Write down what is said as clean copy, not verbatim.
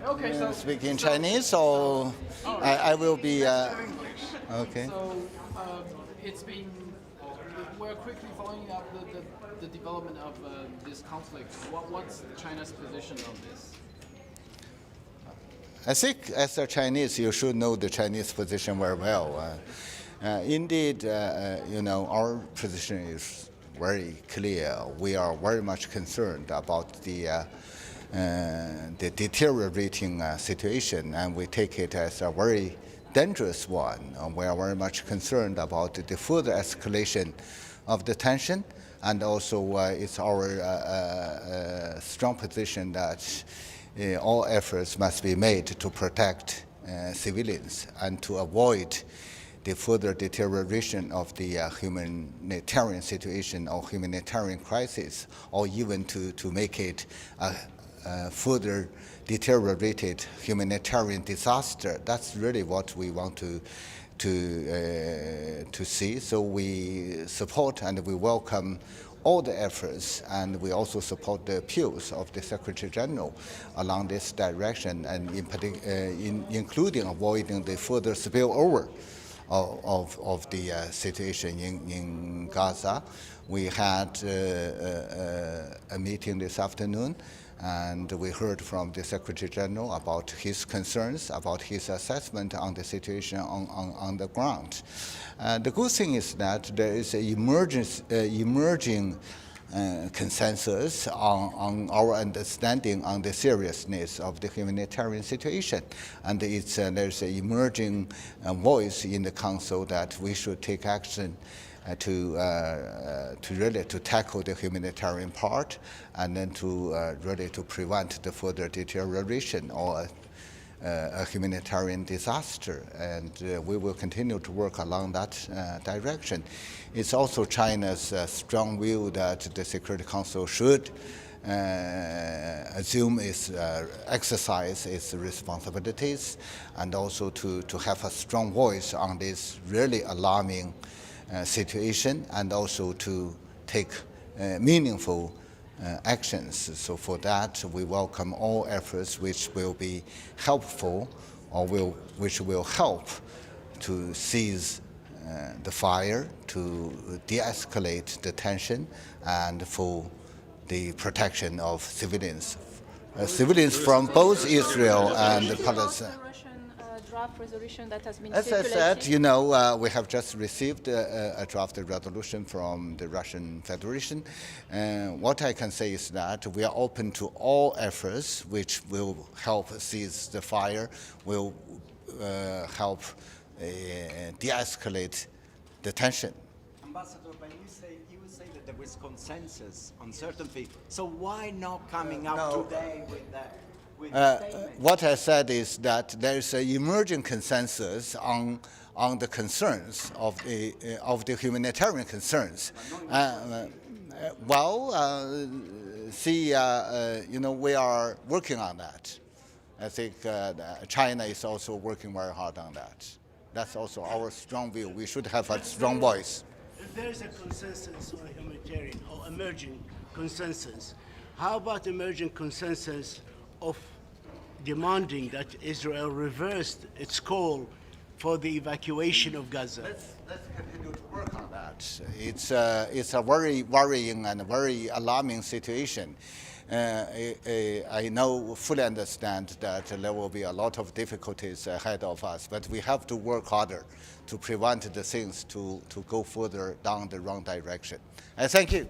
Okay, so Speak in Chinese, or I will be. Okay. so it's been we're quickly following up the development of this conflict. What's China's position on this? I think as a Chinese, you should know the Chinese position very well. Indeed, our position is very clear. We are very much concerned about the deteriorating situation, and we take it as a very dangerous one. We are very much concerned about the further escalation of the tension, and also it's our strong position that all efforts must be made to protect civilians and to avoid the further deterioration of the humanitarian situation or humanitarian crisis, or even to make it a further deteriorated humanitarian disaster. That's really what we want to see. So we support and we welcome all the efforts, and we also support the appeals of the Secretary General along this direction, and including avoiding the further spillover of the situation in Gaza. We had a meeting this afternoon, and we heard from the Secretary General about his concerns, about his assessment on the situation on the ground. The good thing is that there is an emerging consensus on our understanding on the seriousness of the humanitarian situation, and there's an emerging voice in the Council that we should take action to tackle the humanitarian part, and then to really to prevent the further deterioration or a humanitarian disaster, and we will continue to work along that direction. It's also China's strong view that the Security Council should assume exercise its responsibilities, and also to have a strong voice on this really alarming situation, and also to take meaningful actions. So for that, we welcome all efforts which will be helpful, or which will help to cease the fire, to de-escalate the tension, and for the protection of civilians. Civilians from both Israel and Palestine. Draft resolution that has been As I circulating. said, we have just received a draft resolution from the Russian Federation. What I can say is that we are open to all efforts which will help cease the fire, will help de-escalate the tension. Ambassador, but you say that there was consensus on certain things. So why not coming up today with that? What I said is that there is an emerging consensus on the concerns of the humanitarian concerns. We are working on that. I think China is also working very hard on that. That's also our strong view. We should have a strong voice. If there is a consensus on humanitarian or emerging consensus, how about emerging consensus of demanding that Israel reversed its call for the evacuation of Gaza? Let's continue to work on that. It's a very worrying and very alarming situation. I fully understand that there will be a lot of difficulties ahead of us, but we have to work harder to prevent the things to go further down the wrong direction. Thank you.